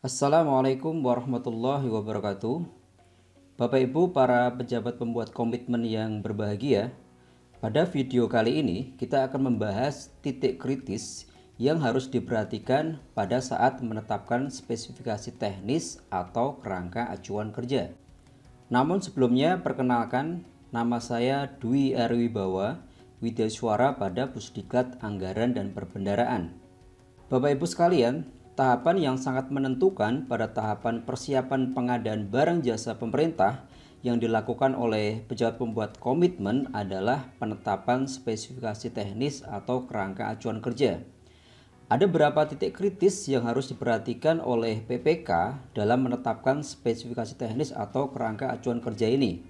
Assalamualaikum warahmatullahi wabarakatuh. Bapak Ibu para pejabat pembuat komitmen yang berbahagia, pada video kali ini kita akan membahas titik kritis yang harus diperhatikan pada saat menetapkan spesifikasi teknis atau kerangka acuan kerja. Namun sebelumnya perkenalkan, nama saya Dwi Arwibawa, Widyaswara pada Pusdiklat Anggaran dan Perbendaharaan. Bapak Ibu sekalian, tahapan yang sangat menentukan pada tahapan persiapan pengadaan barang jasa pemerintah yang dilakukan oleh pejabat pembuat komitmen adalah penetapan spesifikasi teknis atau kerangka acuan kerja. Ada beberapa titik kritis yang harus diperhatikan oleh PPK dalam menetapkan spesifikasi teknis atau kerangka acuan kerja ini.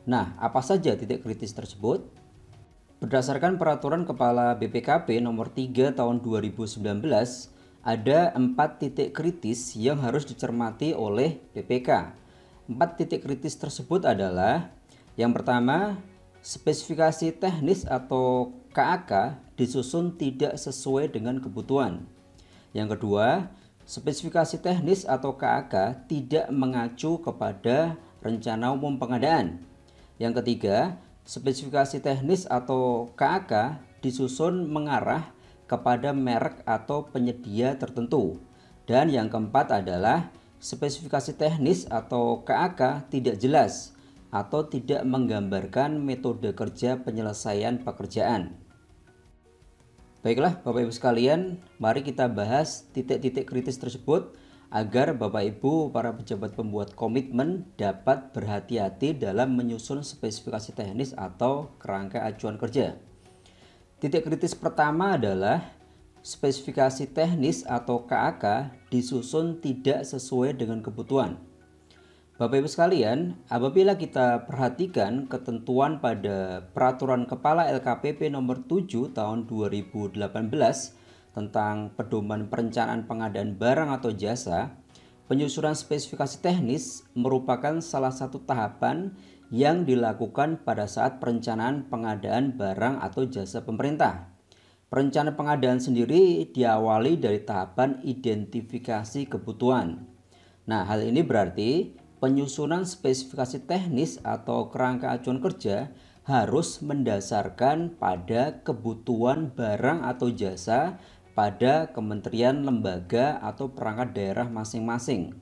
Nah, apa saja titik kritis tersebut? Berdasarkan Peraturan Kepala BPKP Nomor 3 Tahun 2019, ada 4 titik kritis yang harus dicermati oleh BPK. 4 titik kritis tersebut adalah: yang pertama, spesifikasi teknis atau KAK disusun tidak sesuai dengan kebutuhan. Yang kedua, spesifikasi teknis atau KAK tidak mengacu kepada rencana umum pengadaan. Yang ketiga, spesifikasi teknis atau KAK disusun mengarah kepada merek atau penyedia tertentu. Dan yang keempat adalah spesifikasi teknis atau KAK tidak jelas atau tidak menggambarkan metode kerja penyelesaian pekerjaan. Baiklah Bapak Ibu sekalian, mari kita bahas titik-titik kritis tersebut agar Bapak Ibu para pejabat pembuat komitmen dapat berhati-hati dalam menyusun spesifikasi teknis atau kerangka acuan kerja. Titik kritis pertama adalah spesifikasi teknis atau KAK disusun tidak sesuai dengan kebutuhan. Bapak Ibu sekalian, apabila kita perhatikan ketentuan pada Peraturan Kepala LKPP Nomor 7 Tahun 2018 tentang pedoman perencanaan pengadaan barang atau jasa, penyusunan spesifikasi teknis merupakan salah satu tahapan yang dilakukan pada saat perencanaan pengadaan barang atau jasa pemerintah. Perencanaan pengadaan sendiri diawali dari tahapan identifikasi kebutuhan. Nah, hal ini berarti penyusunan spesifikasi teknis atau kerangka acuan kerja harus mendasarkan pada kebutuhan barang atau jasa pada kementerian, lembaga, atau perangkat daerah masing-masing.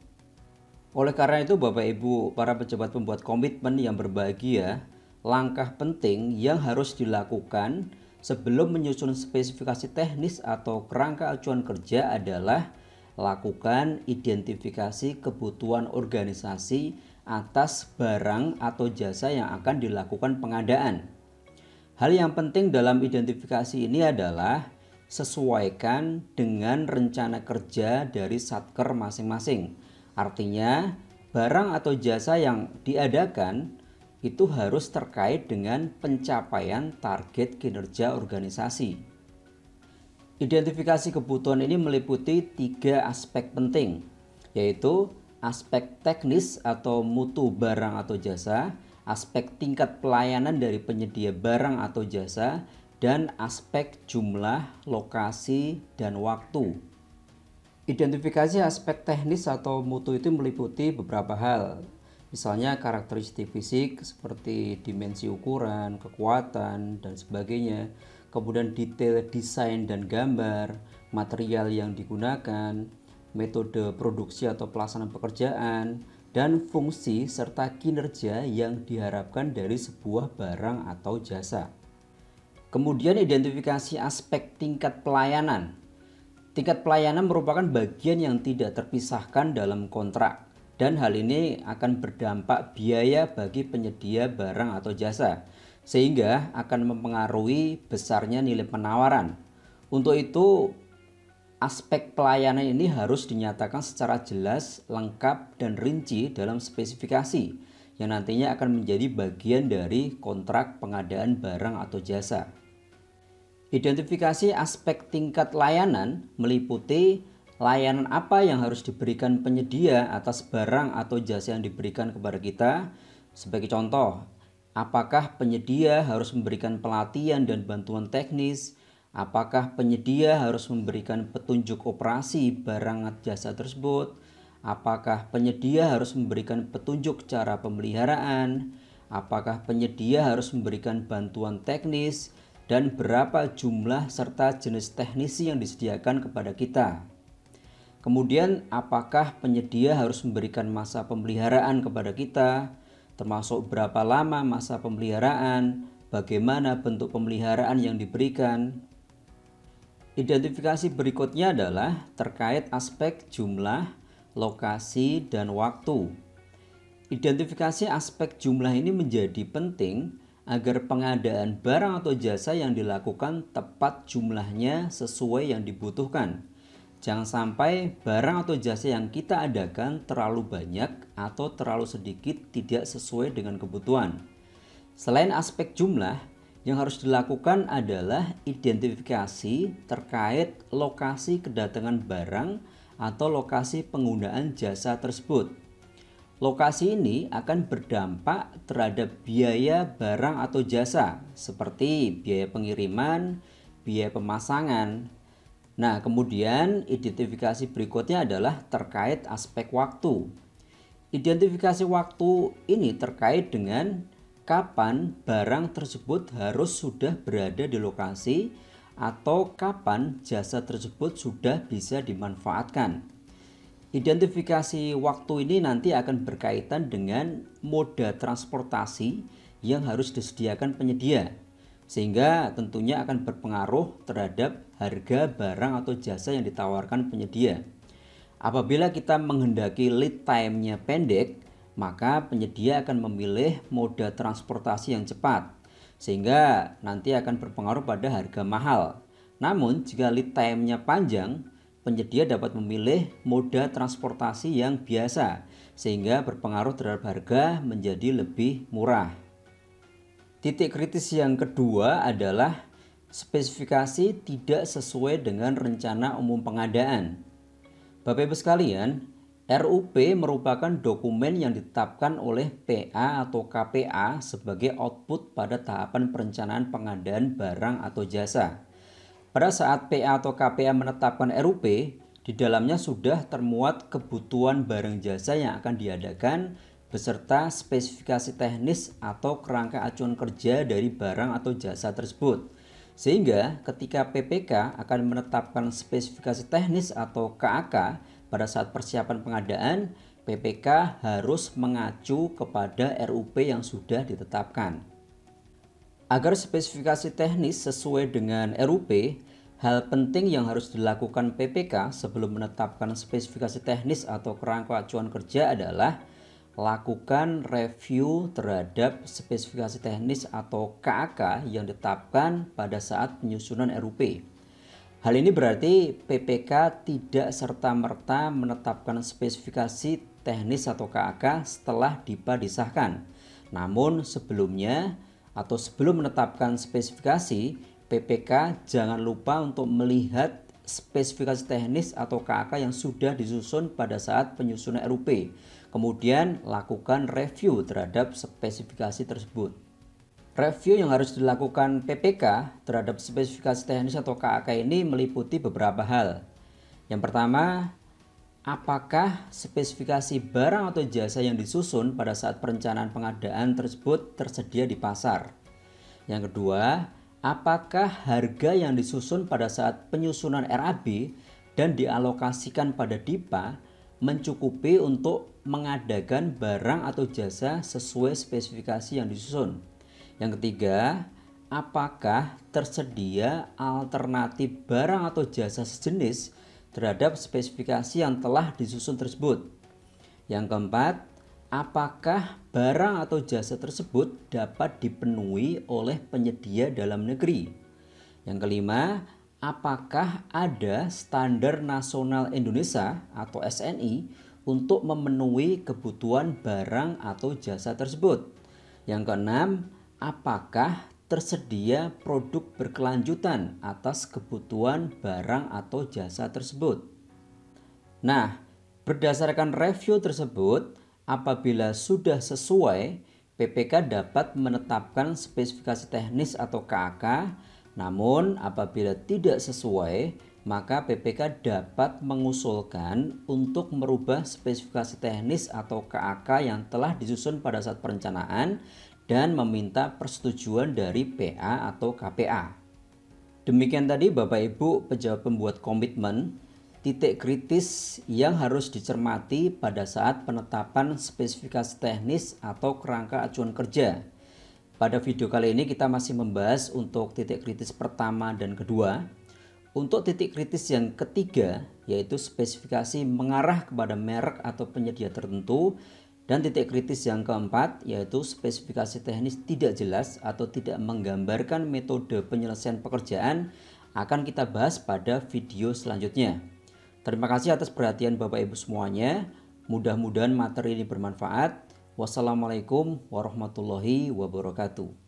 Oleh karena itu Bapak Ibu para pejabat pembuat komitmen yang berbahagia, langkah penting yang harus dilakukan sebelum menyusun spesifikasi teknis atau kerangka acuan kerja adalah lakukan identifikasi kebutuhan organisasi atas barang atau jasa yang akan dilakukan pengadaan. Hal yang penting dalam identifikasi ini adalah sesuaikan dengan rencana kerja dari satker masing-masing. Artinya, barang atau jasa yang diadakan itu harus terkait dengan pencapaian target kinerja organisasi. Identifikasi kebutuhan ini meliputi 3 aspek penting, yaitu aspek teknis atau mutu barang atau jasa, aspek tingkat pelayanan dari penyedia barang atau jasa, dan aspek jumlah, lokasi, dan waktu. Identifikasi aspek teknis atau mutu itu meliputi beberapa hal. Misalnya karakteristik fisik seperti dimensi ukuran, kekuatan, dan sebagainya. Kemudian detail desain dan gambar, material yang digunakan, metode produksi atau pelaksanaan pekerjaan, dan fungsi serta kinerja yang diharapkan dari sebuah barang atau jasa. Kemudian identifikasi aspek tingkat pelayanan. Tingkat pelayanan merupakan bagian yang tidak terpisahkan dalam kontrak, dan hal ini akan berdampak biaya bagi penyedia barang atau jasa, sehingga akan mempengaruhi besarnya nilai penawaran. Untuk itu, aspek pelayanan ini harus dinyatakan secara jelas, lengkap, dan rinci dalam spesifikasi yang nantinya akan menjadi bagian dari kontrak pengadaan barang atau jasa. Identifikasi aspek tingkat layanan meliputi layanan apa yang harus diberikan penyedia atas barang atau jasa yang diberikan kepada kita. Sebagai contoh, apakah penyedia harus memberikan pelatihan dan bantuan teknis? Apakah penyedia harus memberikan petunjuk operasi barang atau jasa tersebut? apakah penyedia harus memberikan petunjuk cara pemeliharaan, apakah penyedia harus memberikan bantuan teknis, dan berapa jumlah serta jenis teknisi yang disediakan kepada kita. Kemudian apakah penyedia harus memberikan masa pemeliharaan kepada kita, termasuk berapa lama masa pemeliharaan, bagaimana bentuk pemeliharaan yang diberikan. Identifikasi berikutnya adalah terkait aspek jumlah, lokasi, dan waktu. Identifikasi aspek jumlah ini menjadi penting agar pengadaan barang atau jasa yang dilakukan tepat jumlahnya sesuai yang dibutuhkan. Jangan sampai barang atau jasa yang kita adakan terlalu banyak atau terlalu sedikit tidak sesuai dengan kebutuhan. Selain aspek jumlah, yang harus dilakukan adalah identifikasi terkait lokasi kedatangan barang atau lokasi penggunaan jasa tersebut. Lokasi ini akan berdampak terhadap biaya barang atau jasa seperti biaya pengiriman, biaya pemasangan. Nah, kemudian identifikasi berikutnya adalah terkait aspek waktu. Identifikasi waktu ini terkait dengan kapan barang tersebut harus sudah berada di lokasi atau kapan jasa tersebut sudah bisa dimanfaatkan. Identifikasi waktu ini nanti akan berkaitan dengan moda transportasi yang harus disediakan penyedia, sehingga tentunya akan berpengaruh terhadap harga barang atau jasa yang ditawarkan penyedia. Apabila kita menghendaki lead time-nya pendek, maka penyedia akan memilih moda transportasi yang cepat, sehingga nanti akan berpengaruh pada harga mahal. Namun jika lead time-nya panjang, penyedia dapat memilih moda transportasi yang biasa, sehingga berpengaruh terhadap harga menjadi lebih murah. Titik kritis yang kedua adalah spesifikasi tidak sesuai dengan rencana umum pengadaan. Bapak Ibu sekalian, RUP merupakan dokumen yang ditetapkan oleh PA atau KPA sebagai output pada tahapan perencanaan pengadaan barang atau jasa. Pada saat PA atau KPA menetapkan RUP, di dalamnya sudah termuat kebutuhan barang jasa yang akan diadakan beserta spesifikasi teknis atau kerangka acuan kerja dari barang atau jasa tersebut. Sehingga ketika PPK akan menetapkan spesifikasi teknis atau KAK pada saat persiapan pengadaan, PPK harus mengacu kepada RUP yang sudah ditetapkan. Agar spesifikasi teknis sesuai dengan RUP, hal penting yang harus dilakukan PPK sebelum menetapkan spesifikasi teknis atau kerangka acuan kerja adalah lakukan review terhadap spesifikasi teknis atau KAK yang ditetapkan pada saat penyusunan RUP. Hal ini berarti PPK tidak serta-merta menetapkan spesifikasi teknis atau KAK setelah DIPA disahkan. Namun sebelumnya atau sebelum menetapkan spesifikasi, PPK jangan lupa untuk melihat spesifikasi teknis atau KAK yang sudah disusun pada saat penyusunan RUP. Kemudian lakukan review terhadap spesifikasi tersebut. Review yang harus dilakukan PPK terhadap spesifikasi teknis atau KAK ini meliputi beberapa hal. Yang pertama, apakah spesifikasi barang atau jasa yang disusun pada saat perencanaan pengadaan tersebut tersedia di pasar? Yang kedua, apakah harga yang disusun pada saat penyusunan RAB dan dialokasikan pada DIPA mencukupi untuk mengadakan barang atau jasa sesuai spesifikasi yang disusun? Yang ketiga, apakah tersedia alternatif barang atau jasa sejenis terhadap spesifikasi yang telah disusun tersebut? Yang keempat, apakah barang atau jasa tersebut dapat dipenuhi oleh penyedia dalam negeri? Yang kelima, apakah ada standar nasional Indonesia atau SNI untuk memenuhi kebutuhan barang atau jasa tersebut? Yang keenam, apakah tersedia produk berkelanjutan atas kebutuhan barang atau jasa tersebut? Nah, berdasarkan review tersebut, apabila sudah sesuai, PPK dapat menetapkan spesifikasi teknis atau KAK. Namun apabila tidak sesuai, maka PPK dapat mengusulkan untuk merubah spesifikasi teknis atau KAK yang telah disusun pada saat perencanaan dan meminta persetujuan dari PA atau KPA. Demikian tadi Bapak Ibu pejabat pembuat komitmen, titik kritis yang harus dicermati pada saat penetapan spesifikasi teknis atau kerangka acuan kerja. Pada video kali ini kita masih membahas untuk titik kritis pertama dan kedua. Untuk titik kritis yang ketiga, yaitu spesifikasi mengarah kepada merek atau penyedia tertentu. Dan titik kritis yang keempat, yaitu spesifikasi teknis tidak jelas atau tidak menggambarkan metode penyelesaian pekerjaan, akan kita bahas pada video selanjutnya. Terima kasih atas perhatian Bapak Ibu semuanya. Mudah-mudahan materi ini bermanfaat. Wassalamualaikum warahmatullahi wabarakatuh.